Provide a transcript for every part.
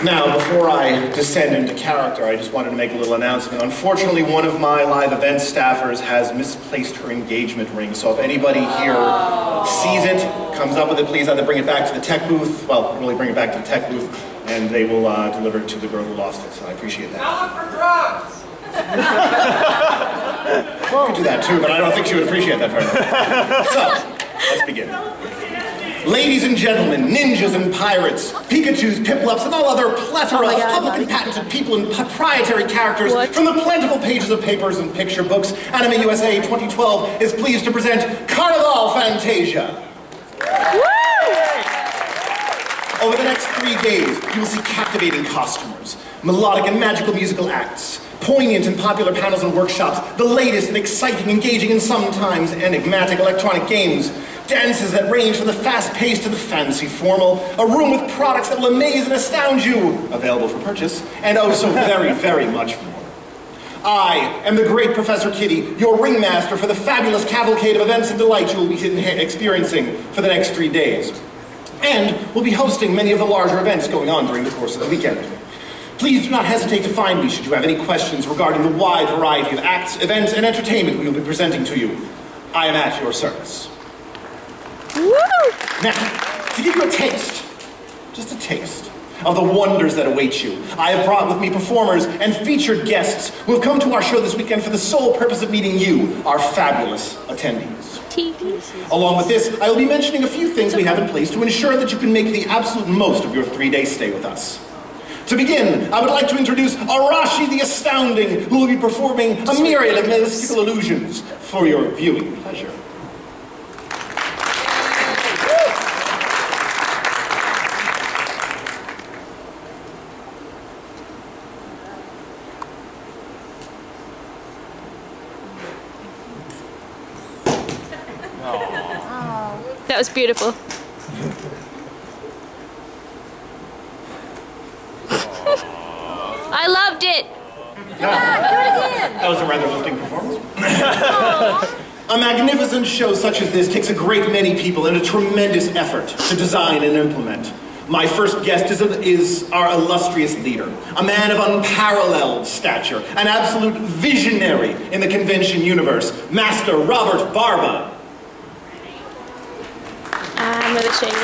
Now, before I descend into character, I just wanted to make a little announcement. Unfortunately, one of my live event staffers has misplaced her engagement ring, so if anybody here sees it, comes up with it, please either bring it back to the tech booth, well, really bring it back to the tech booth, and they will deliver it to the girl who lost it, so I appreciate that. Now look for drugs! I could do that too, but I don't think she would appreciate that very much. So, let's begin. Ladies and gentlemen, ninjas and pirates, Pikachus, Piplups, and all other plethora of public and patented people and proprietary characters from the plentiful pages of papers and picture books, Anime USA 2012 is pleased to present Carnival Fantasia. Over the next 3 days, you will see captivating costumers, melodic and magical musical acts, poignant and popular panels and workshops, the latest and exciting, engaging, and sometimes enigmatic electronic games, dances that range from the fast-paced to the fancy-formal, a room with products that will amaze and astound you, available for purchase, and oh so very, very much more. I am the great Professor Kitty, your ringmaster for the fabulous cavalcade of events and delights you will be experiencing for the next 3 days. And we'll be hosting many of the larger events going on during the course of the weekend. Please do not hesitate to find me should you have any questions regarding the wide variety of acts, events, and entertainment we will be presenting to you. I am at your service. Woo! Now, to give you a taste, just a taste, of the wonders that await you, I have brought with me performers and featured guests who have come to our show this weekend for the sole purpose of meeting you, our fabulous attendees. Along with this, I will be mentioning a few things we have in place to ensure that you can make the absolute most of your 3-day stay with us. To begin, I would like to introduce Arashi the Astounding, who will be performing a myriad of mystical illusions for your viewing pleasure. That was beautiful. I loved it. That was a rather lifting performance. A magnificent show such as this takes a great many people and a tremendous effort to design and implement. My first guest is our illustrious leader, a man of unparalleled stature, an absolute visionary in the convention universe, Master Robert Barba. I'm really shaky.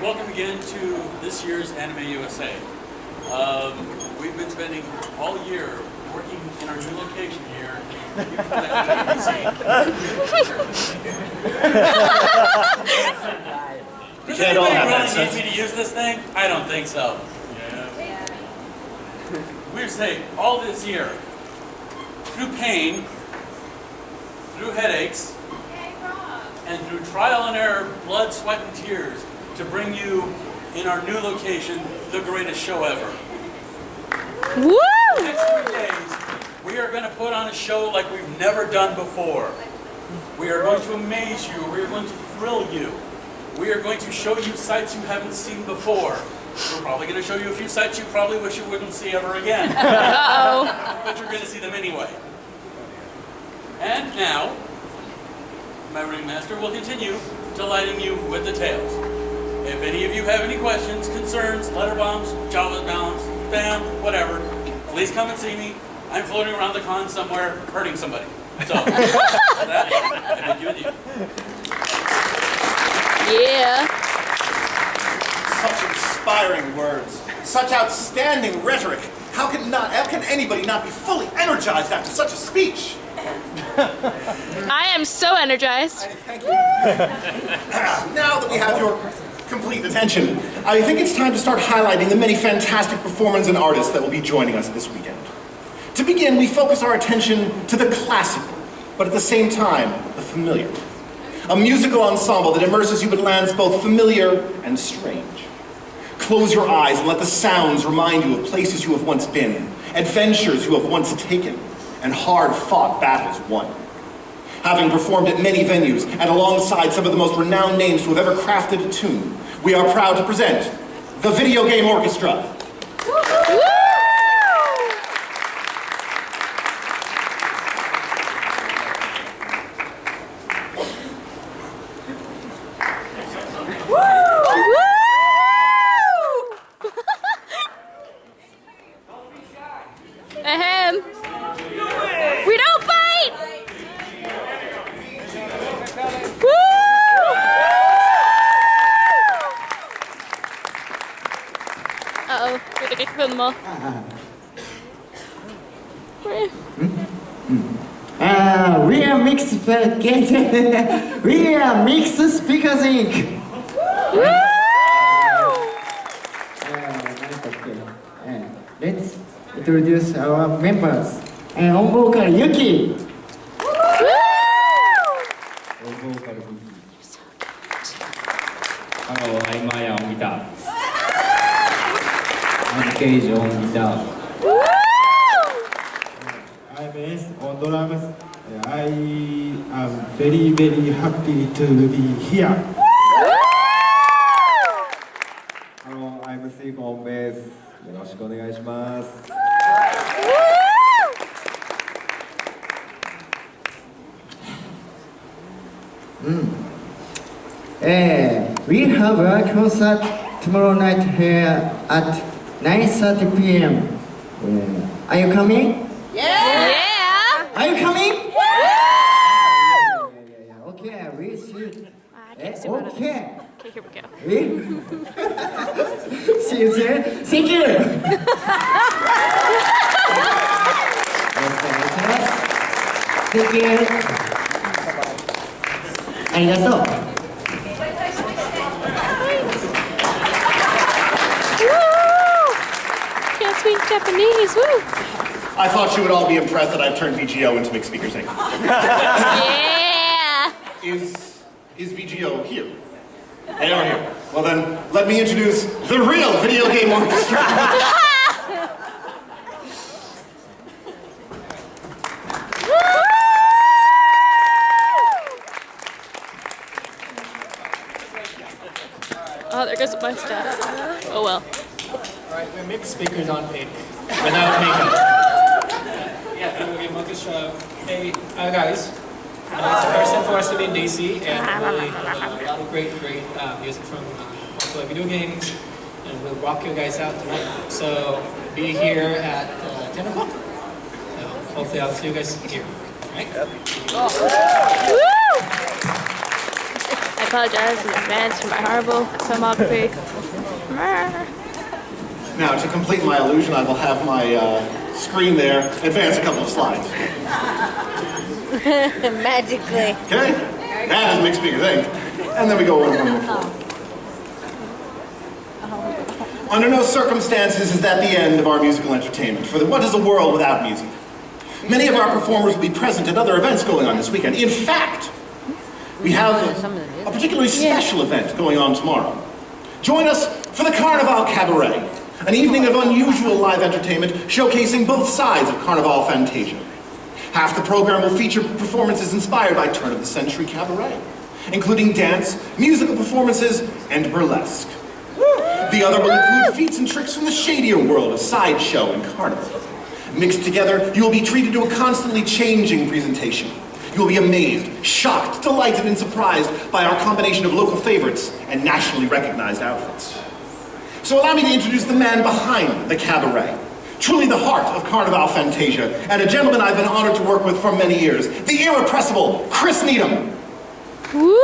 Welcome again to this year's Anime USA. We've been spending all year working in our new location here. Does anybody really need me to use this thing? I don't think so. Yeah. We've stayed all this year through pain, through headaches, and through trial and error, blood, sweat, and tears to bring you in our new location, the greatest show ever. Woo! The next 3 days, we are going to put on a show like we've never done before. We are going to amaze you. We are going to thrill you. We are going to show you sights you haven't seen before. We're probably going to show you a few sights you probably wish you wouldn't see ever again. Uh-oh. But you're going to see them anyway. And now, my ringmaster will continue delighting you with the tales. If any of you have any questions, concerns, letter bombs, Java bombs, spam, whatever, please come and see me. I'm floating around the con somewhere, hurting somebody. So, with that, I bid you adieu. Yeah. Such inspiring words, such outstanding rhetoric. How can anybody not be fully energized after such a speech? I am so energized. Thank you. Now that we have your complete attention, I think it's time to start highlighting the many fantastic performers and artists that will be joining us this weekend. To begin, we focus our attention to the classical, but at the same time, the familiar. A musical ensemble that immerses you in lands both familiar and strange. Close your eyes and let the sounds remind you of places you have once been, adventures you have once taken, and hard-fought battles won. Having performed at many venues and alongside some of the most renowned names who have ever crafted a tune, we are proud to present the Video Game Orchestra. animal. We are mixed we are mixed speakers Inc. Let's introduce our members. On vocal Yuki. Hello, I'm Maya on guitar. I'm Cage on guitar. I'm S on drums. I am very happy to be here. Hello, I'm Steve on bass. よろしくお願いします。We have a concert tomorrow night here at 9:30 p.m. Are you coming? Yeah. Are you coming? Okay, we should. I can't see what it is. Okay. Okay, here we go. See you soon. Thank you. Thank you. ありがとう。Can't speak Japanese. Woo. I thought you would all be impressed that I've turned VGO into Mixed Speakers Inc. Yeah. Is VGO here? They are here. Well then, let me introduce the real video game orchestra. Oh, there goes my stuff. Oh well. Alright, we're mixed speakers on pink. Without makeup. Yeah, video game orchestra. Hey, guys. It's the first time for us to be in DC, and really a lot of great music from popular video games, and we'll rock you guys out tonight. So be here at 10 o'clock. So hopefully I'll see you guys here. Alright? Woo! I apologize in advance for my horrible filmography. Now, to complete my illusion, I will have my screen there advance a couple of slides. Magically. Okay? That is Mixed Speakers Inc. And then we go one more. Under no circumstances is that the end of our musical entertainment. For what is a world without music? Many of our performers will be present at other events going on this weekend. In fact, we have a particularly special event going on tomorrow. Join us for the Carnival Cabaret, an evening of unusual live entertainment showcasing both sides of Carnival Fantasia. Half the program will feature performances inspired by turn-of-the-century cabaret, including dance, musical performances, and burlesque. The other will include feats and tricks from the shadier world of sideshow and carnival. Mixed together, you will be treated to a constantly changing presentation. You will be amazed, shocked, delighted, and surprised by our combination of local favorites and nationally recognized outfits. So allow me to introduce the man behind the cabaret. Truly the heart of Carnival Fantasia, and a gentleman I've been honored to work with for many years, the irrepressible Chris Needham. Woo!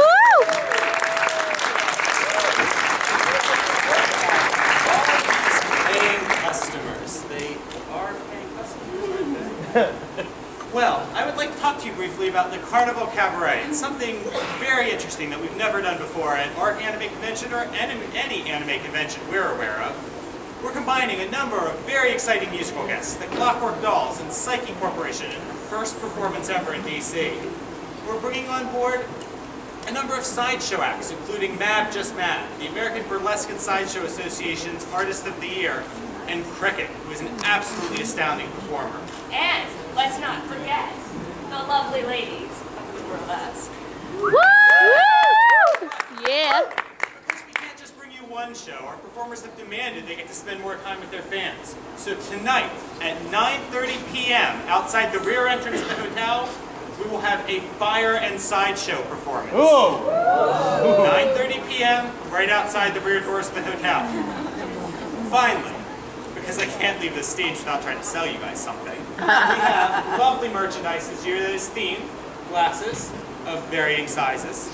Paying customers. They are paying customers. Well, I would like to talk to you briefly about the Carnival Cabaret. It's something very interesting that we've never done before at our anime convention or any anime convention we're aware of. We're combining a number of very exciting musical guests, the Clockwork Dolls and Psyche Corporation, in their first performance ever in DC. We're bringing on board a number of sideshow acts, including Mad Just Mad, the American Burlesque and Sideshow Association's Artist of the Year, and Cricket, who is an absolutely astounding performer. And let's not forget the lovely ladies of the burlesque. Woo! Yeah. Because we can't just bring you one show. Our performers have demanded they get to spend more time with their fans. So tonight at 9:30 p.m. outside the rear entrance of the hotel, we will have a fire and sideshow performance. 9:30 p.m. right outside the rear doors of the hotel. Finally, because I can't leave this stage without trying to sell you guys something, we have lovely merchandise this year that is themed, glasses of varying sizes,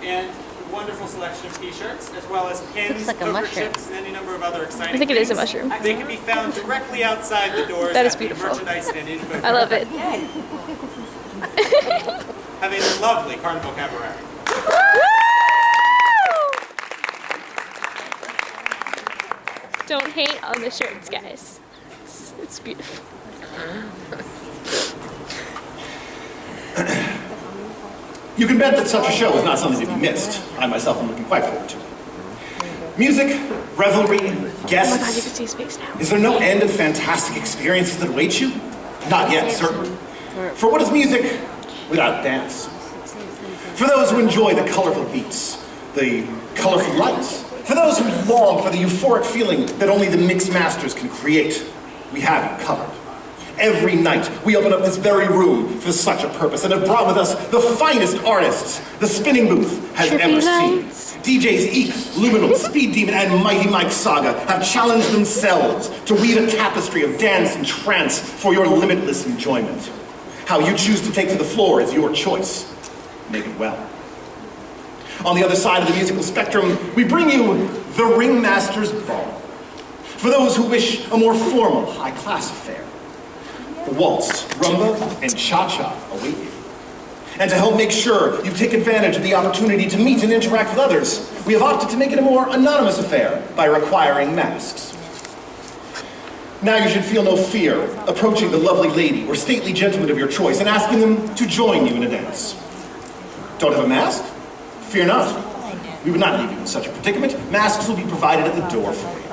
and wonderful selection of t-shirts, as well as pins, like a poker mushroom. chips, and any number of other exciting I think it is a things. mushroom. They can be found directly outside the doors That is at the beautiful. merchandise and info. I love it. Have a lovely Carnival Cabaret. Don't hate on the shirts, guys. It's beautiful. You can bet that such a show is not something to be missed. I myself am looking quite forward to it. Music, revelry, Oh my god, you can guests. see space now. Is there no end to the fantastic experiences that await you? Not yet, certainly. For what is music without dance? For those who enjoy the colorful beats, the colorful lights, for those who long for the euphoric feeling that only the mix masters can create, we have you covered. Every night, we open up this very room for such a purpose and have brought with us the finest artists the spinning booth has Trippy ever lights. seen. DJs Eek, Luminal, Speed Demon, and Mighty Mike Saga have challenged themselves to weave a tapestry of dance and trance for your limitless enjoyment. How you choose to take to the floor is your choice. Make it well. On the other side of the musical spectrum, we bring you the Ringmaster's Ball. For those who wish a more formal, high-class affair. The waltz, rumba, and cha-cha await you. And to help make sure you take advantage of the opportunity to meet and interact with others, we have opted to make it a more anonymous affair by requiring masks. Now you should feel no fear approaching the lovely lady or stately gentleman of your choice and asking them to join you in a dance. Don't have a mask? Fear not. We would not leave you in such a predicament. Masks will be provided at the door for you.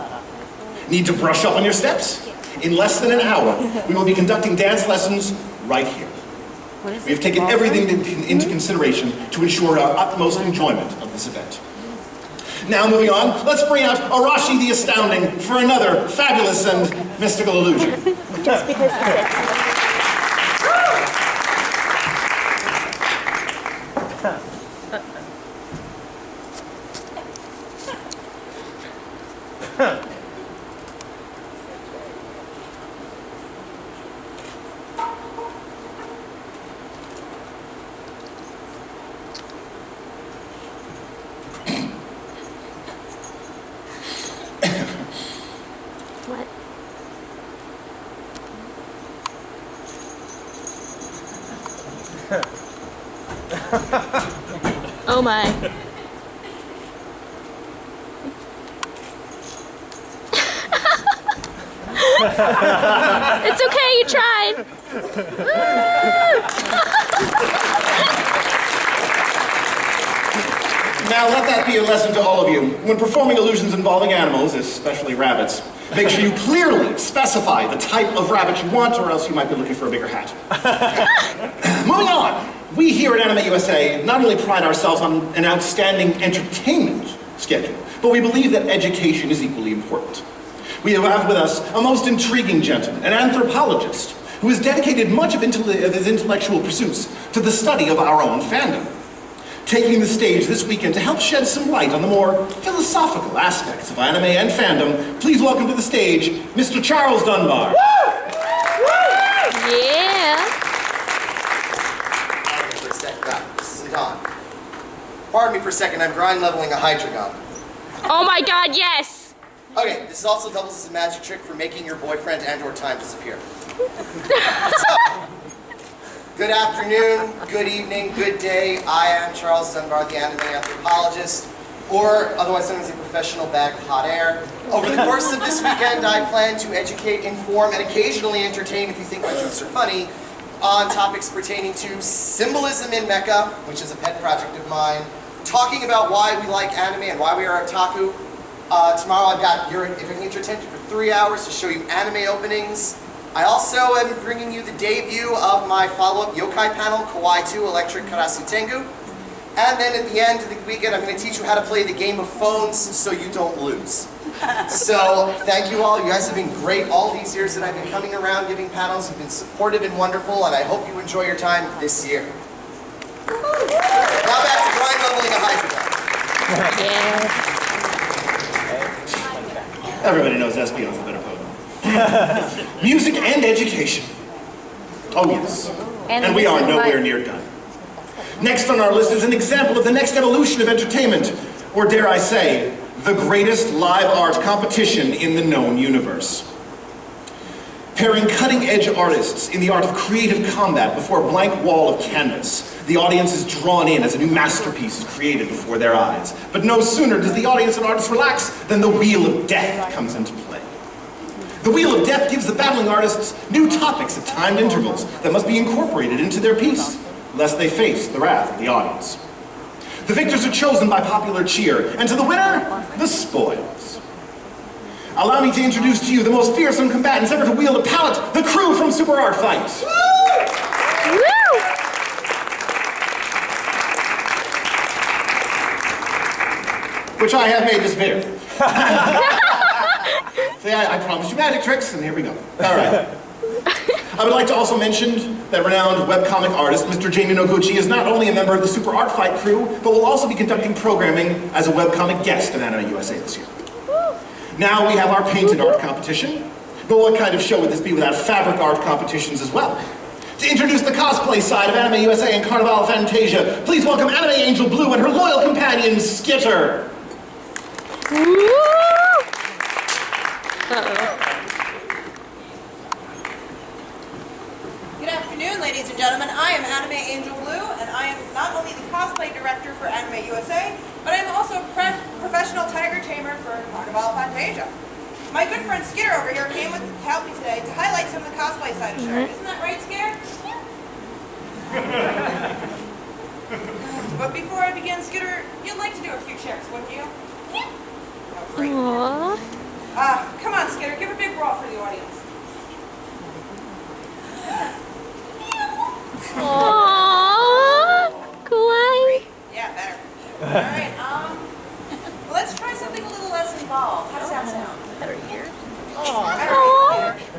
Need to brush up on your steps? In less than an hour, we will be conducting dance lessons right here. We have taken everything into consideration to ensure our utmost enjoyment of this event. Now moving on, let's bring out Arashi the Astounding for another fabulous and mystical illusion. Just because he said what? Oh my. It's okay, you tried. Now let that be a lesson to all of you. When performing illusions involving animals, especially rabbits, make sure you clearly specify the type of rabbit you want, or else you might be looking for a bigger hat. Moving on, we here at Anime USA not only pride ourselves on an outstanding entertainment schedule, but we believe that education is equally important. We have with us a most intriguing gentleman, an anthropologist, who has dedicated much of his intellectual pursuits to the study of our own fandom. Taking the stage this weekend to help shed some light on the more philosophical aspects of anime and fandom, please welcome to the stage, Mr. Charles Dunbar. Yeah. Pardon me for a second. This isn't on. Pardon me for a second, I'm grind leveling a Hydreigon. Oh my god, yes. Okay, this also doubles as a magic trick for making your boyfriend and or time disappear. So, good afternoon, good evening, good day. I am Charles Dunbar, the anime anthropologist, or otherwise known as a professional bag of hot air. Over the course of this weekend, I plan to educate, inform, and occasionally entertain, if you think my jokes are funny, on topics pertaining to symbolism in mecha, which is a pet project of mine, talking about why we like anime and why we are otaku. Tomorrow I've got if I can get your attention for 3 hours to show you anime openings. I also am bringing you the debut of my follow-up yokai panel, Kawaii 2 Electric Karasu Tengu. And then at the end of the weekend, I'm going to teach you how to play the game of phones so you don't lose. So, thank you all. You guys have been great all these years that I've been coming around giving panels. You've been supportive and wonderful, and I hope you enjoy your time this year. Now back to grind leveling a Hydreigon. Yes. Everybody knows Espion's the better poet. Music and education. Oh yes. And we are nowhere near done. Next on our list is an example of the next evolution of entertainment, or dare I say, the greatest live art competition in the known universe. Pairing cutting-edge artists in the art of creative combat before a blank wall of canvas, the audience is drawn in as a new masterpiece is created before their eyes. But no sooner does the audience and artist relax than the Wheel of Death comes into play. The Wheel of Death gives the battling artists new topics at timed intervals that must be incorporated into their piece, lest they face the wrath of the audience. The victors are chosen by popular cheer, and to the winner, the spoils. Allow me to introduce to you the most fearsome combatants ever to wield a palette, the crew from Super Art Fight. Which I have made disappear. See, I promised you magic tricks, and here we go. All right. I would like to also mention that renowned webcomic artist, Mr. Jamie Noguchi, is not only a member of the Super Art Fight crew, but will also be conducting programming as a webcomic guest in Anime USA this year. Now we have our painted art competition, but what kind of show would this be without fabric art competitions as well? To introduce the cosplay side of Anime USA and Carnival Fantasia, please welcome Anime Angel Blue and her loyal companion, Skitter. Good afternoon, ladies and gentlemen. I am Anime Angel Blue, and I am not only the cosplay director for Anime USA, but I'm also a professional tiger tamer for Carnival Fantasia. My good friend Skitter over here came to help me today to highlight some of the cosplay side of Shark. Isn't that right, Skitter? But before I begin, Skitter, you'd like to do a few tricks, wouldn't you? Oh, great. Come on, Skitter, give a big roar for the audience. Aww, kawaii. Yeah, better. All right, well, let's try something a little less involved. How does that sound? Better here. All right, Skitter.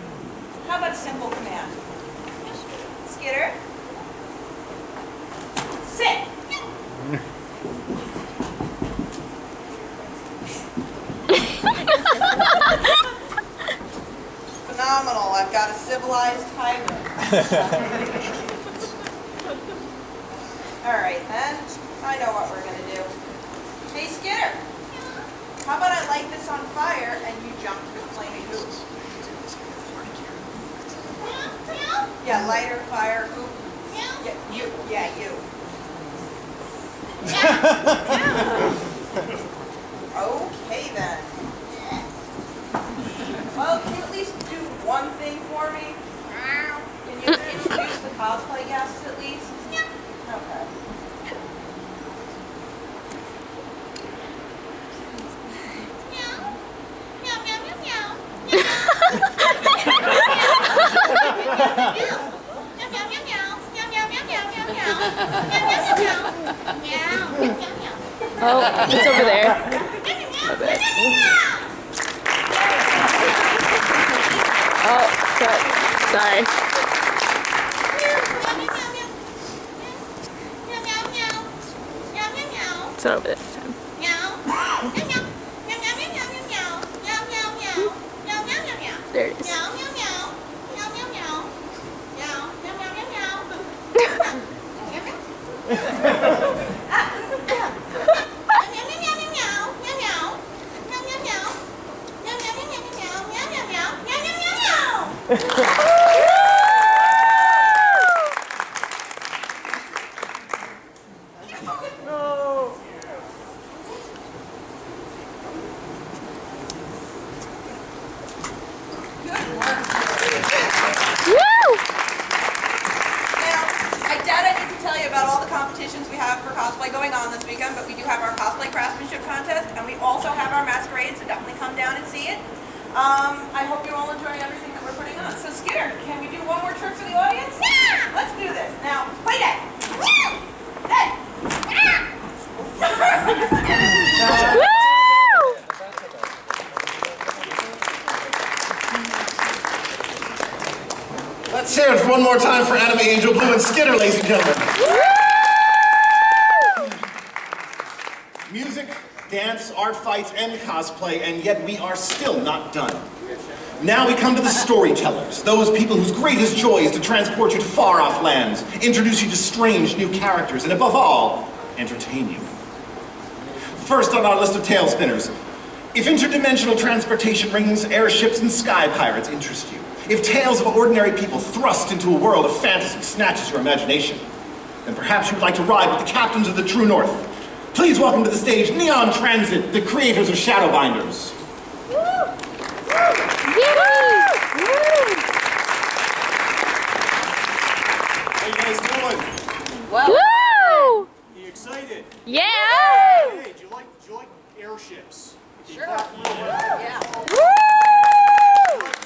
How about simple command? Skitter. Sit. Phenomenal. I've got a civilized tiger. All right, then. I know what we're going to do. Hey, Skitter. How about I light this on fire and you jump to the flaming hoop? Yeah, lighter, fire, hoop. Yeah, you. Yeah, you. Okay, then. Well, can you at least do one thing for me? Can you introduce the cosplay guests at least? Okay. Oh, it's over there. Oh, sorry. It's not over there this time. There it is. But we do have our cosplay craftsmanship contest, and we also have our masquerade, so definitely come down and see it. I hope you're all enjoying everything that we're putting on. So Skitter, can we do one more trick for the audience? Yeah! Let's do this. Now, play dead. Dead. Let's hear it one more time for Anime Angel Blue and Skitter, ladies and gentlemen. Music, dance, art fights, and cosplay, and yet we are still not done. Now we come to the storytellers, those people whose greatest joy is to transport you to far-off lands, introduce you to strange new characters, and above all, entertain you. First on our list of tale spinners, if interdimensional transportation rings, airships, and sky pirates interest you, if tales of ordinary people thrust into a world of fantasy snatches your imagination, then perhaps you would like to ride with the captains of the True North. Please welcome to the stage Neon Transit, the creators of Shadowbinders. How you guys doing? Woo! You excited? Yeah! Hey, do you like airships? Sure. Yeah.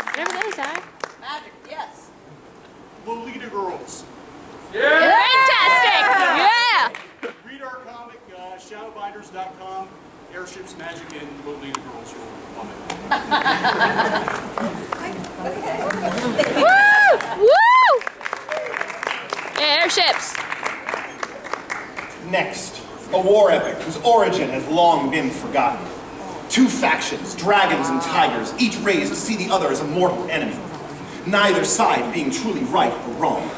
Whatever those are. Magic, yes. Lolita Girls. Fantastic! Yeah! Read our comic, shadowbinders.com. Airships, magic, and Lolita Girls. You'll love it. Woo! Woo! Airships. Next, a war epic whose origin has long been forgotten. Two factions, dragons and tigers, each raised to see the other as a mortal enemy. Neither side being truly right or wrong.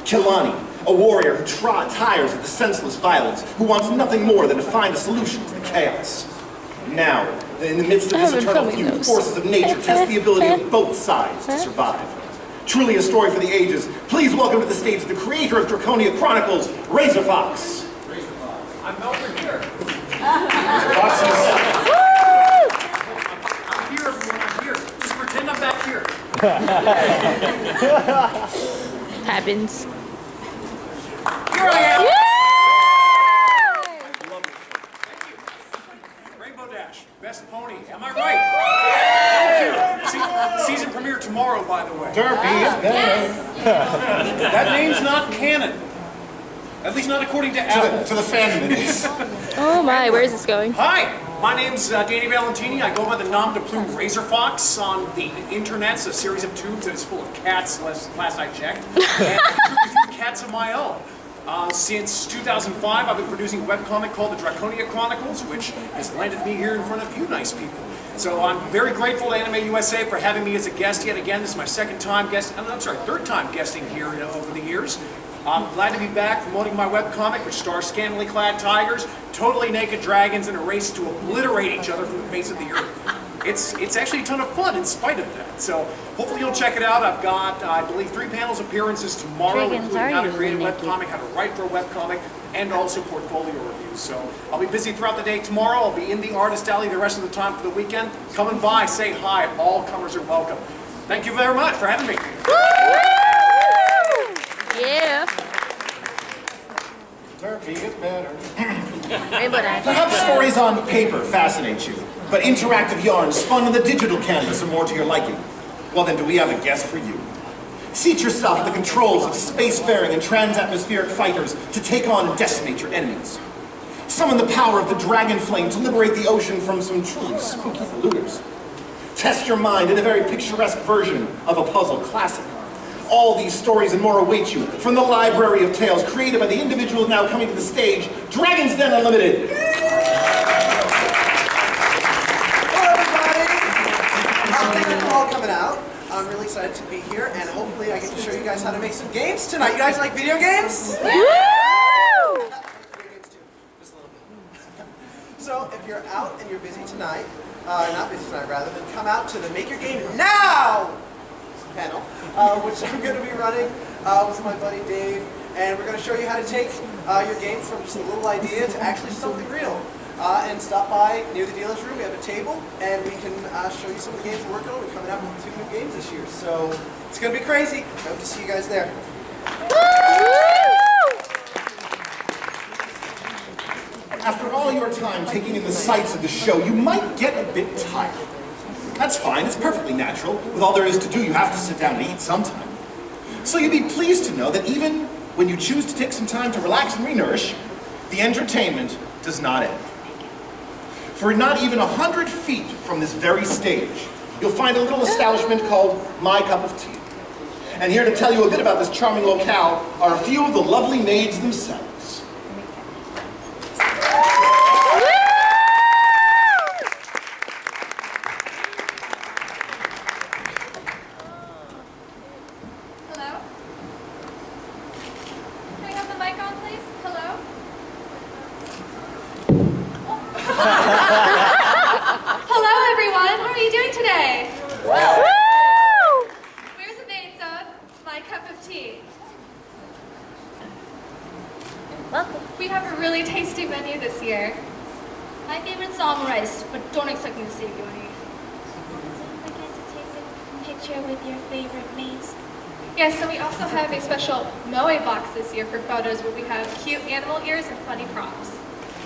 Kilani, a warrior who tires of the senseless violence, who wants nothing more than to find a solution to the chaos. Now, in the midst of this eternal feud, the forces of nature test the ability of both sides to survive. Truly a story for the ages. Please welcome to the stage the creator of Draconia Chronicles, Razor Fox. I'm over here. Razor Fox himself. I'm here, everyone. I'm here. Just pretend I'm back here. Happens. Here I am. Yeah! Thank you. Rainbow Dash, best pony. Am I right? Thank you. Season premiere tomorrow, by the way. Derpy is better. That name's not canon. At least not according to Apple. To the fandom it is. Oh my, where is this going? Hi, my name's Danny Valentini. I go by the nom de plume Razor Fox on the internet's a series of tubes that is full of cats, last I checked. And I contribute cats of my own. Since 2005, I've been producing a webcomic called the Draconia Chronicles, which has landed me here in front of you nice people. So I'm very grateful to Anime USA for having me as a guest yet again. This is my third time guesting here over the years. I'm glad to be back promoting my webcomic, which stars scantily clad tigers, totally naked dragons, and a race to obliterate each other from the face of the earth. It's actually a ton of fun in spite of that. So hopefully you'll check it out. I've got, I believe, 3 panels appearances tomorrow, including how to create a webcomic, how to write for a webcomic, and also portfolio reviews. So I'll be busy throughout the day tomorrow. I'll be in the artist alley the rest of the time for the weekend. Come and by, say hi. All comers are welcome. Thank you very much for having me. Yeah. Derpy is better. Rainbow Dash. Perhaps stories on paper fascinate you, but interactive yarns spun on the digital canvas are more to your liking. Well then, do we have a guest for you? Seat yourself at the controls of spacefaring and transatmospheric fighters to take on and decimate your enemies. Summon the power of the dragon flame to liberate the ocean from some truly spooky polluters. Test your mind in a very picturesque version of a puzzle classic. All these stories and more await you from the library of tales created by the individuals now coming to the stage, Dragon's Den Unlimited. Hello, everybody. Thank you for all coming out. I'm really excited to be here, and hopefully I get to show you guys how to make some games tonight. You guys like video games? Woo! Video games too, just a little bit. So if you're out and you're busy tonight, not busy tonight rather, then come out to the Make Your Game Now panel, which I'm going to be running with my buddy Dave, and we're going to show you how to take your game from just a little idea to actually something real. And stop by near the dealer's room. We have a table, and we can show you some of the games we're working on. We're coming out with 2 new games this year, so it's going to be crazy. Hope to see you guys there. After all your time taking in the sights of the show, you might get a bit tired. That's fine, it's perfectly natural. With all there is to do, you have to sit down and eat sometime. So you'd be pleased to know that even when you choose to take some time to relax and re-nourish, the entertainment does not end. For not even 100 feet from this very stage, you'll find a little establishment called My Cup of Tea. And here to tell you a bit about this charming locale are a few of the lovely maids themselves. Hello, everyone. How are you doing today? Woo! We're the mates of My Cup of Tea. Welcome. We have a really tasty menu this year. My favorite's salmon rice, but don't expect me to save you any. I get to take a picture with your favorite mates. Yes, so we also have a special Moe box this year for photos where we have cute animal ears and funny props.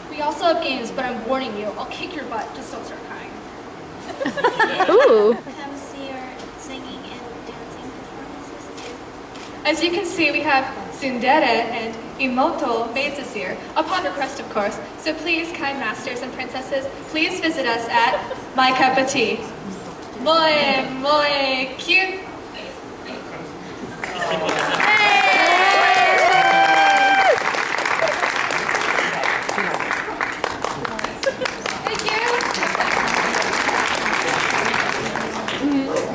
We also have games, but I'm warning you, I'll kick your butt. Just don't start crying. Ooh. Come see our singing and dancing performances too. As you can see, we have tsundere and imoto maids this year, upon request of course. So please, kind masters and princesses, please visit us at My Cup of Tea. Moe cute. Thank you.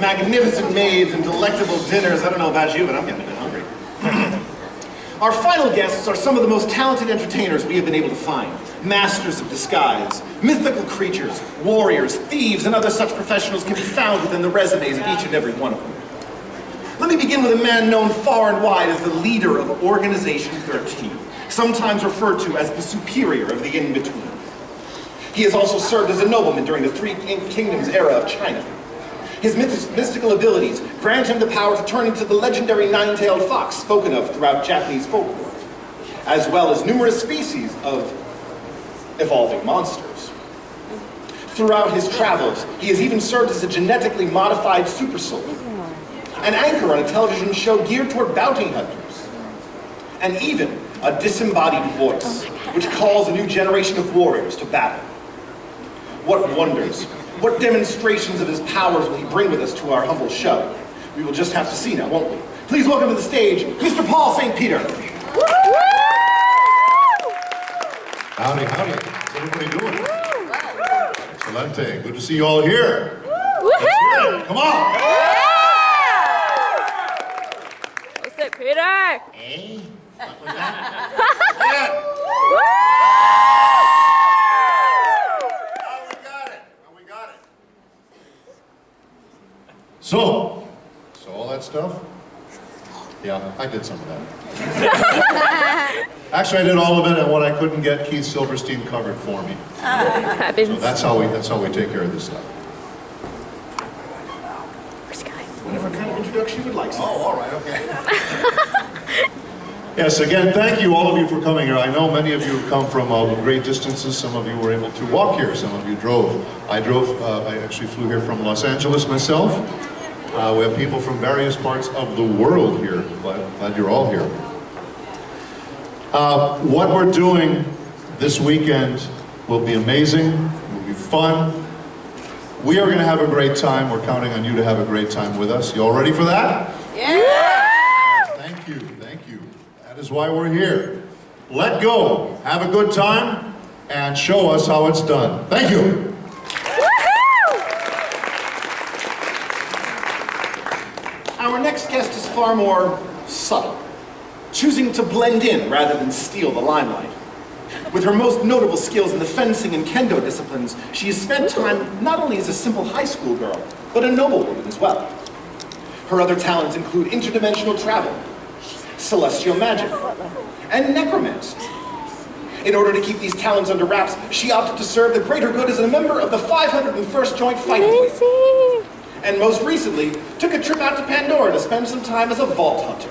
Magnificent maids and delectable dinners. I don't know about you, but I'm getting a bit hungry. Our final guests are some of the most talented entertainers we have been able to find. Masters of disguise, mythical creatures, warriors, thieves, and other such professionals can be found within the resumes of each and every one of them. Let me begin with a man known far and wide as the leader of Organization 13, sometimes referred to as the superior of the in-between. He has also served as a nobleman during the Three Kingdoms era of China. His mystical abilities grant him the power to turn into the legendary nine-tailed fox spoken of throughout Japanese folklore, as well as numerous species of evolving monsters. Throughout his travels, he has even served as a genetically modified super soul, an anchor on a television show geared toward bounty hunters, and even a disembodied voice, which calls a new generation of warriors to battle. What wonders, what demonstrations of his powers will he bring with us to our humble show? We will just have to see now, won't we? Please welcome to the stage, Mr. Paul St. Peter. Howdy, howdy. How's everybody doing? Excelente. Good to see you all here. Let's hear it. Come on. What's it, Peter? Hey. So all that stuff? Yeah, I did some of that. Actually, I did all of it, and what I couldn't get, Keith Silverstein covered for me. Happens. So that's how we take care of this stuff. Whatever kind of introduction you would like, sir. Oh, all right, okay. Yes, again, thank you, all of you, for coming here. I know many of you have come from great distances. Some of you were able to walk here. Some of you drove. I actually flew here from Los Angeles myself. We have people from various parts of the world here. Glad you're all here. What we're doing this weekend will be amazing. It will be fun. We are going to have a great time. We're counting on you to have a great time with us. You all ready for that? Yeah! Thank you, thank you. That is why we're here. Let go, have a good time, and show us how it's done. Thank you. Our next guest is far more subtle, choosing to blend in rather than steal the limelight. With her most notable skills in the fencing and kendo disciplines, she has spent time not only as a simple high school girl, but a noblewoman as well. Her other talents include interdimensional travel, celestial magic, and necromancy. In order to keep these talents under wraps, she opted to serve the greater good as a member of the 501st Joint Fighting League. And most recently, took a trip out to Pandora to spend some time as a vault hunter.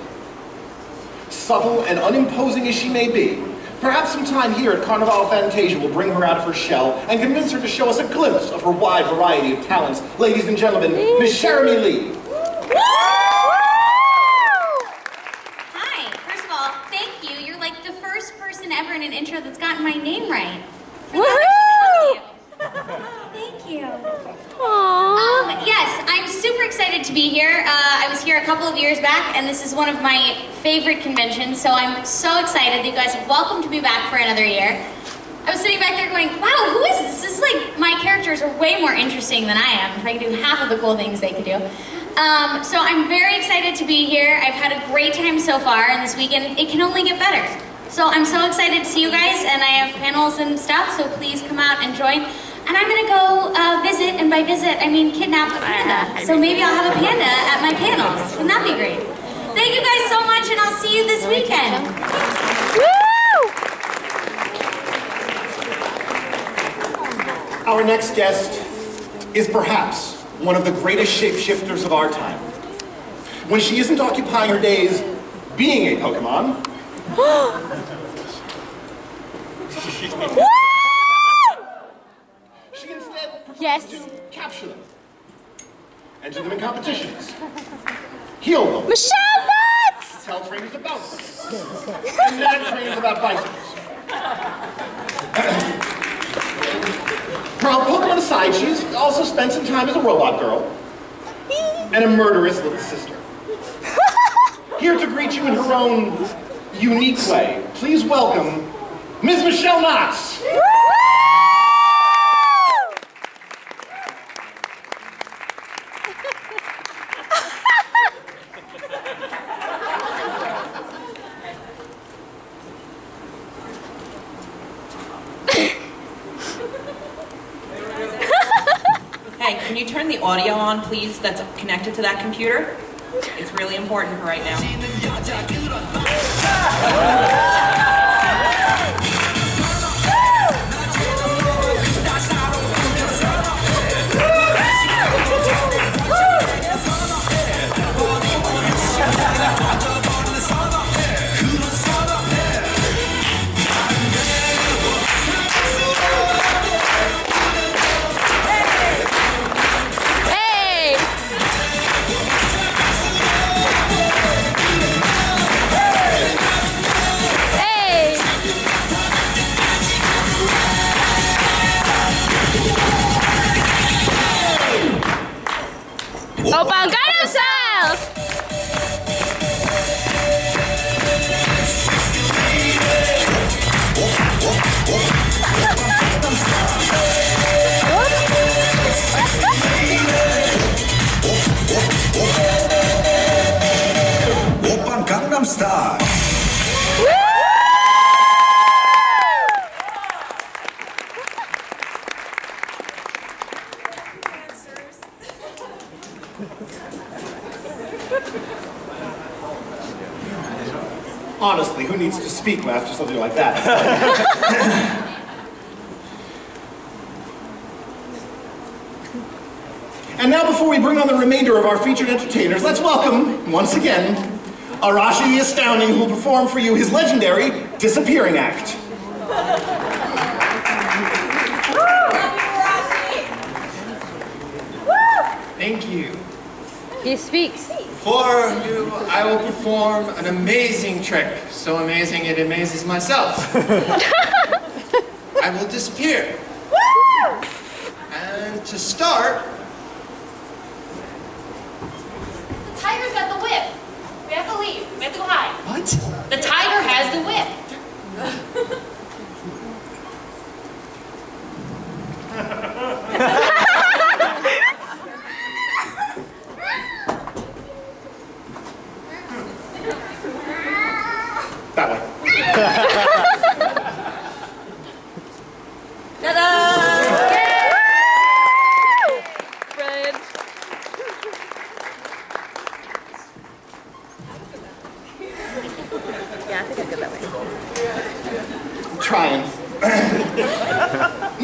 Subtle and unimposing as she may be, perhaps some time here at Carnival Fantasia will bring her out of her shell and convince her to show us a glimpse of her wide variety of talents. Ladies and gentlemen, Miss Ceremonies Lee. Hi, first of all, thank you. You're like the first person ever in an intro that's gotten my name right. Woohoo! Thank you. Aww. Yes, I'm super excited to be here. I was here a couple of years back, and this is one of my favorite conventions, so I'm so excited that you guys have welcomed me back for another year. I was sitting back there going, wow, who is this? This is like, my characters are way more interesting than I am. If I could do half of the cool things they could do. So I'm very excited to be here. I've had a great time so far, and this weekend, it can only get better. So I'm so excited to see you guys, and I have panels and stuff, so please come out and join. And I'm gonna go visit, and by visit, I mean kidnap a panda. So maybe I'll have a panda at my panels. Wouldn't that be great? Thank you guys so much, and I'll see you this weekend. Our next guest is perhaps one of the greatest shapeshifters of our time. When she isn't occupying her days being a Pokemon, she instead prefers to capture them, enter them in competitions, heal them, Michelle Nuts! tell trainers about them, and nag trainers about bicycles. Her Pokemon aside, she's also spent some time as a robot girl and a murderous little sister. Here to greet you in her own unique way, please welcome Ms. Michelle Knotts. Hey, can you turn the audio on, please, that's connected to that computer? It's really important right now. Open Gangnam Style! Open Gangnam Style. Honestly, who needs to speak after something like that? And now, before we bring on the remainder of our featured entertainers, let's welcome, once again, Arashi the Astounding, who will perform for you his legendary Disappearing Act. Thank you. He speaks. For you, I will perform an amazing trick. So amazing it amazes myself. I will disappear. And to start, The tiger's got the whip. We have to leave. We have to go hide. what? The tiger has the whip. That way. Ta-da! Brilliant. Yeah, I think I go that way. Trying.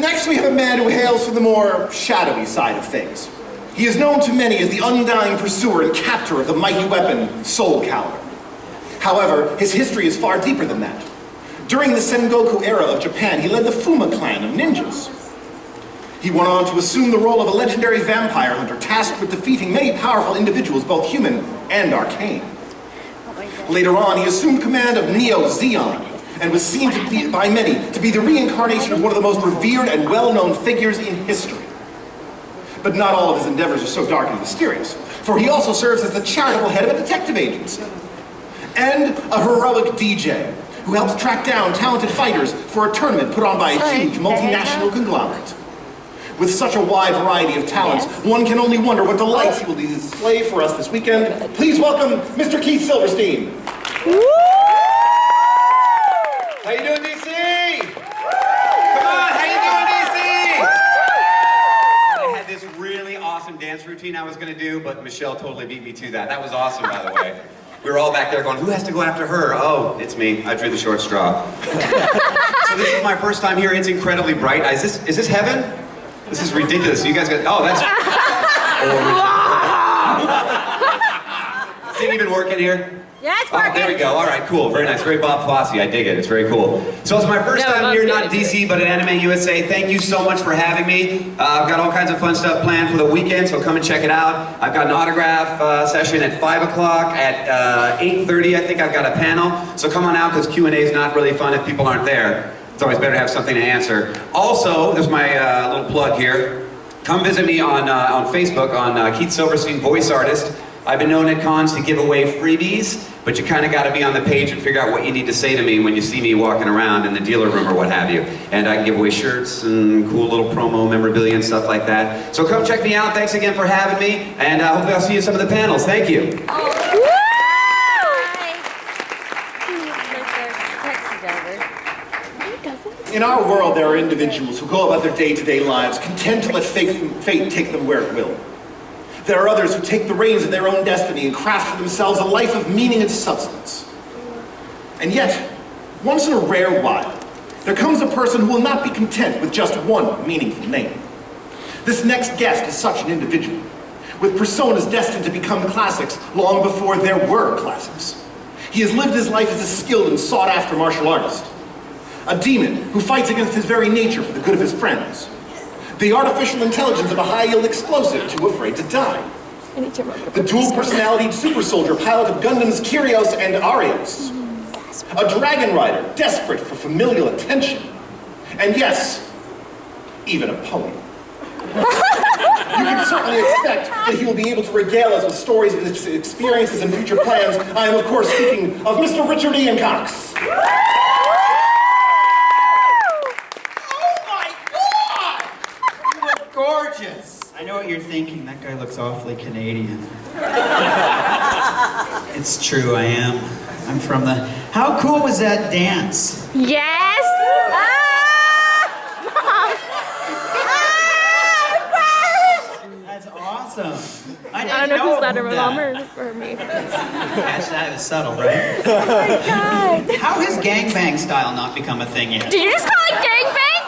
Next, we have a man who hails from the more shadowy side of things. He is known to many as the undying pursuer and captor of the mighty weapon, Soul Calibur. However, his history is far deeper than that. During the Sengoku era of Japan, he led the Fuma clan of ninjas. He went on to assume the role of a legendary vampire hunter tasked with defeating many powerful individuals, both human and arcane. Later on, he assumed command of Neo Zeon, and was seen by many to be the reincarnation of one of the most revered and well-known figures in history. But not all of his endeavors are so dark and mysterious, for he also serves as the charitable head of a detective agency, and a heroic DJ, who helps track down talented fighters for a tournament put on by a huge multinational conglomerate. With such a wide variety of talents, one can only wonder what delights he will display for us this weekend. Please welcome Mr. Keith Silverstein. you doing, DC? Come on, how you doing, DC? I had this really awesome dance routine I was gonna do, but Michelle totally beat me to that. That was awesome, by the way. We were all back there going, who has to go after her? Oh, it's me. I drew the short straw. So this is my first time here. It's incredibly bright. Is this heaven? This is ridiculous. You guys got, oh, that's... Is it even working here? Yeah, it's working. Oh, there we go. All right, cool. Very nice. Very Bob Fosse. I dig it. It's very cool. So it's my first time here, not DC, but at Anime USA. Thank you so much for having me. I've got all kinds of fun stuff planned for the weekend, so come and check it out. I've got an autograph session at 5 o'clock. At 8:30, I think I've got a panel. So come on out, because Q&A is not really fun if people aren't there. It's always better to have something to answer. Also, there's my little plug here. Come visit me on Facebook on Keith Silverstein, voice artist. I've been known at cons to give away freebies, but you kind of got to be on the page and figure out what you need to say to me when you see me walking around in the dealer room or what have you. And I can give away shirts and cool little promo memorabilia and stuff like that. So come check me out. Thanks again for having me, and hopefully I'll see you at some of the panels. Thank you. In our world, there are individuals who go about their day-to-day lives content to let fate take them where it will. There are others who take the reins of their own destiny and craft for themselves a life of meaning and substance. And yet, once in a rare while, there comes a person who will not be content with just one meaningful name. This next guest is such an individual, with personas destined to become classics long before there were classics. He has lived his life as a skilled and sought-after martial artist, a demon who fights against his very nature for the good of his friends, the artificial intelligence of a high-yield explosive too afraid to die, the dual-personality super soldier pilot of Gundam's Kyrios and Arios, a dragon rider desperate for familial attention, and yes, even a pony. You can certainly expect that he will be able to regale us with stories of his experiences and future plans. I am, of course, speaking of Mr. Richard Ian Cox. Gorgeous! I know what you're thinking. That guy looks awfully Canadian. It's true, I am. I'm from the... How cool was that dance? Yes! That's awesome. I don't know who's that, or my mom or me. Gosh, that was subtle, right? Oh my god! How has gangbang style not become a thing yet? Did you just call it gangbang?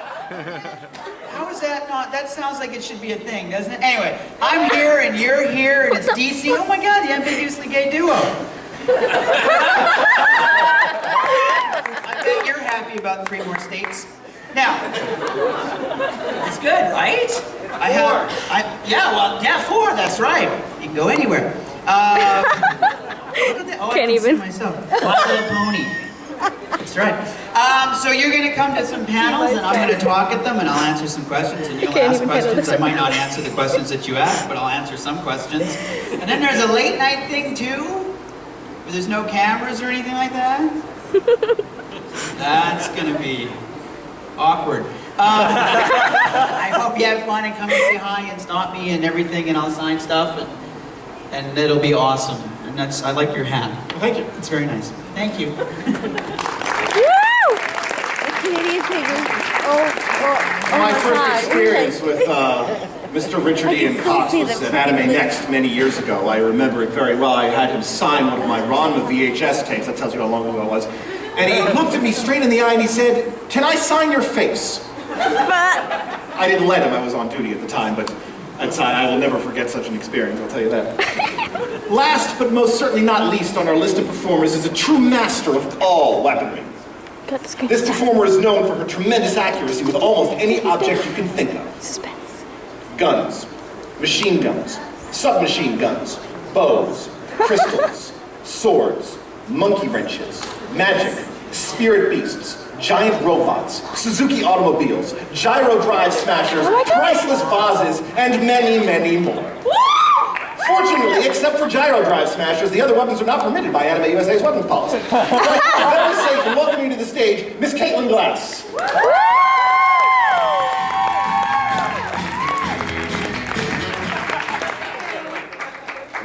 How is that not? That sounds like it should be a thing, doesn't it? Anyway, I'm here and you're here and it's DC. Oh my god, the ambiguously gay duo. I bet you're happy about 3 more states. Now, it's good, right? Yeah, 4, that's right. You can go anywhere. Look at that. Oh, Can't I can even. see myself. My Little Pony. That's right. So you're going to come to some panels, and I'm going to talk at them, and I'll answer some questions, and you'll ask questions. I might not answer the questions that you ask, but I'll answer some questions. And then there's a late night thing too, where there's no cameras or anything like that. That's going to be awkward. I hope you have fun and come and say hi and stop me and everything, and I'll sign stuff, and it'll be awesome. And I like your hat. Well, thank you. It's very nice. Thank you. My first experience with Mr. Richard Ian Cox was at Anime Next many years ago. I remember it very well. I had him sign one of my Ranma VHS tapes. That tells you how long ago it was. And he looked at me straight in the eye and he said, "Can I sign your face?" I didn't let him. I was on duty at the time, but I will never forget such an experience, I'll tell you that. Last, but most certainly not least on our list of performers is a true master of all weaponry. This performer is known for her tremendous accuracy with almost any object you can think of. Guns, machine guns, submachine guns, bows, crystals, swords, monkey wrenches, magic, spirit beasts, giant robots, Suzuki automobiles, gyro drive smashers, priceless vases, and many, many more. Fortunately, except for gyro drive smashers, the other weapons are not permitted by Anime USA's weapons policy. Very safe and welcoming to the stage, Miss Caitlin Glass.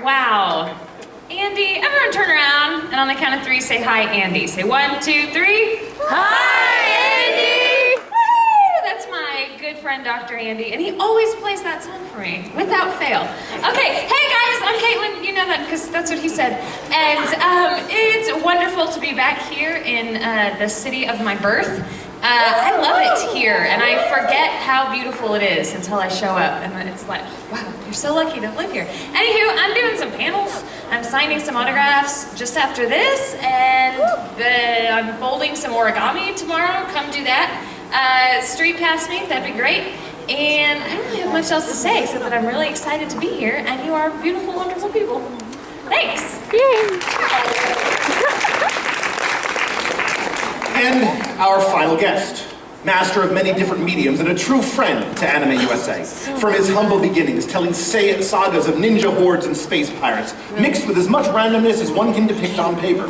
Wow. Andy, everyone turn around, and on the count of 3, say hi, Andy. Say 1, 2, 3. Hi, Andy! Woo! That's my good friend Dr. Andy, and he always plays that song for me, without fail. Okay, hey guys, I'm Caitlin. You know that because that's what he said. And it's wonderful to be back here in the city of my birth. I love it here, and I forget how beautiful it is until I show up, and then it's like, wow, you're so lucky to live here. Anywho, I'm doing some panels. I'm signing some autographs just after this, and I'm folding some origami tomorrow. Come do that. Street past me, that'd be great. And I don't really have much else to say, except that I'm really excited to be here, and you are beautiful, wonderful people. Thanks. And our final guest, master of many different mediums and a true friend to Anime USA. From his humble beginnings, telling sagas of ninja hordes and space pirates, mixed with as much randomness as one can depict on paper.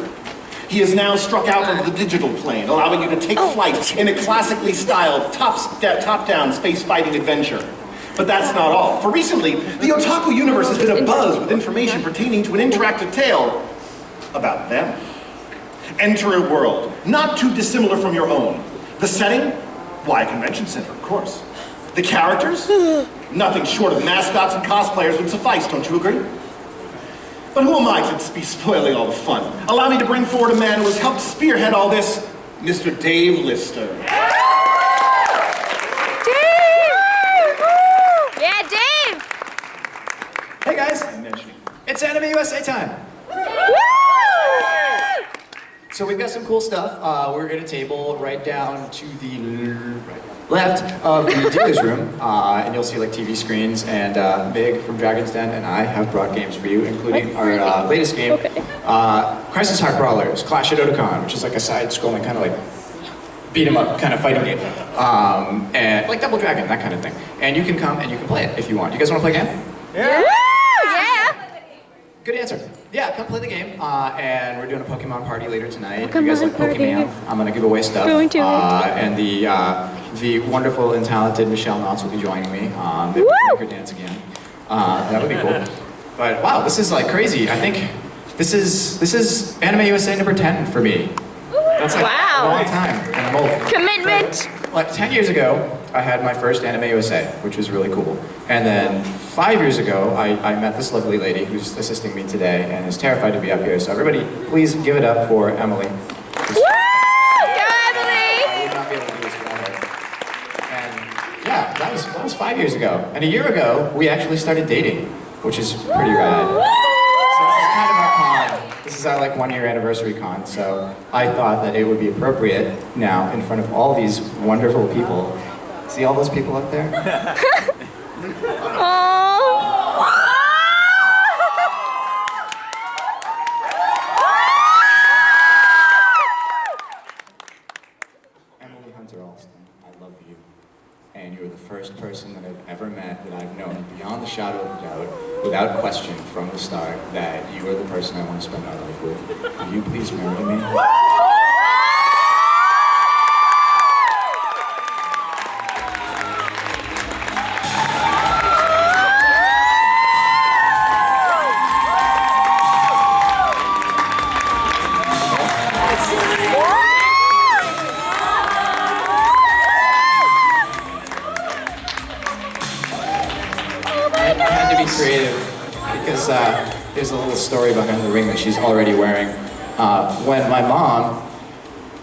He has now struck out onto the digital plane, allowing you to take flight in a classically styled, top-down space-fighting adventure. But that's not all. For recently, the otaku universe has been abuzz with information pertaining to an interactive tale about them. Enter a world not too dissimilar from your own. The setting? Why, a convention center, of course. The characters? Nothing short of mascots and cosplayers would suffice, don't you agree? But who am I to be spoiling all the fun? Allow me to bring forward a man who has helped spearhead all this, Mr. Dave Lister. Yeah, Dave! Hey guys, it's Anime USA time. So we've got some cool stuff. We're at a table right down to the left of the dealer's room, and you'll see like TV screens, and Big from Dragon's Den and I have brought games for you, including our latest game, Crisis Heart Brawlers, Clash at Otakon, which is like a side-scrolling kind of like beat 'em up kind of fighting game, and like Double Dragon, that kind of thing. And you can come and you can play it if you want. You guys want to play a game? Yeah! Good answer. Yeah, come play the game, and we're doing a Pokemon party later tonight. If Pokemon you guys like party. Pokemon, I'm gonna give away stuff. Going to. And the wonderful and talented Michelle Knotts will be joining me. Maybe we can make her dance again. That would be cool. But wow, this is like crazy. I think this is Anime USA number 10 for me. That's like a long time, and I'm old. Commitment. Like 10 years ago, I had my first Anime USA, which was really cool. And then 5 years ago, I met this lovely lady who's assisting me today and is terrified to be up here. So everybody, please give it up for Emily. Woo! Go, Emily! I would not be able to do this without her. And yeah, that was 5 years ago. And a year ago, we actually started dating, which is pretty rad. So this is kind of our con. This is our like 1 year anniversary con. So I thought that it would be appropriate now in front of all these wonderful people. See all those people up there? Emily Hunter Alston, I love you. And you're the first person that I've ever met that I've known beyond the shadow of a doubt, without question from the start, that you are the person I want to spend my life with. Will you please marry me? Creative, because there's a little story behind the ring that she's already wearing. When my mom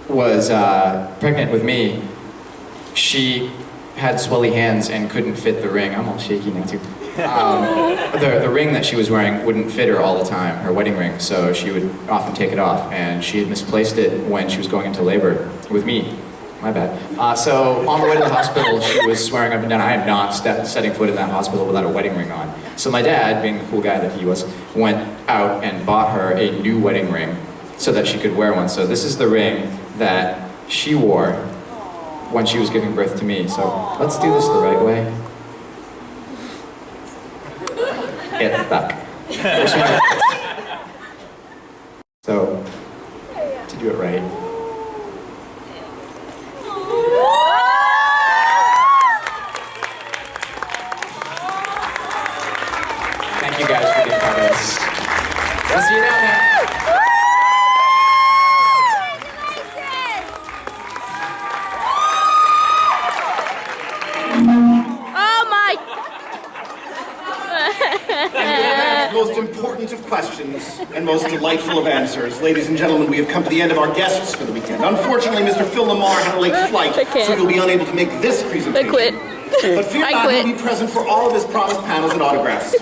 was pregnant with me, she had swelly hands and couldn't fit the ring. I'm all shaky now too. The ring that she was wearing wouldn't fit her all the time, her wedding ring, so she would often take it off, and she had misplaced it when she was going into labor with me. My bad. So on the way to the hospital, she was swearing up and down, I am not setting foot in that hospital without a wedding ring on. So my dad, being the cool guy that he was, went out and bought her a new wedding ring so that she could wear one. So this is the ring that she wore when she was giving birth to me. So let's do this the right way. It's stuck. So, to do it right. Thank you guys for being part of this. I'll see you down there. most important of questions and most delightful of answers. Ladies and gentlemen, we have come to the end of our guests for the weekend. Unfortunately, Mr. Phil Lamar had a late flight, so he'll be unable to make this presentation. I quit. But fear not, he'll be present for all of his promised panels and autographs.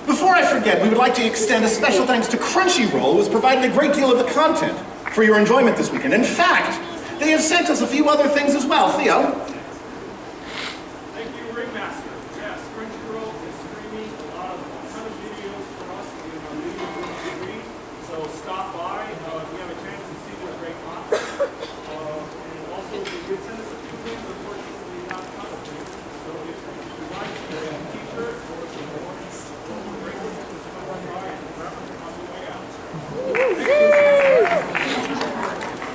Before I forget, we would like to extend a special thanks to Crunchyroll, who has provided a great deal of the content for your enjoyment this weekend. In fact, they have sent us a few other things as well. Theo? Thank you, Ringmaster. Yes, Crunchyroll is streaming a ton of videos for us in our video room free. So stop by if you have a chance to see their great content. And also, they did send us a few things, unfortunately, not a ton of things. So if you like a t-shirt or some more bracelets, just come on by and grab them on the way out.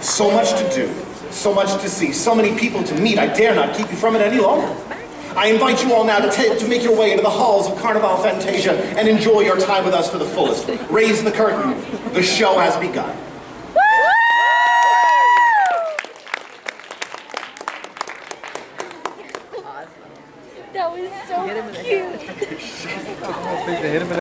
So much to do, so much to see, so many people to meet, I dare not keep you from it any longer. I invite you all now to make your way into the halls of Carnival Fantasia and enjoy your time with us to the fullest. Raise the curtain. The show has begun. That was so cute.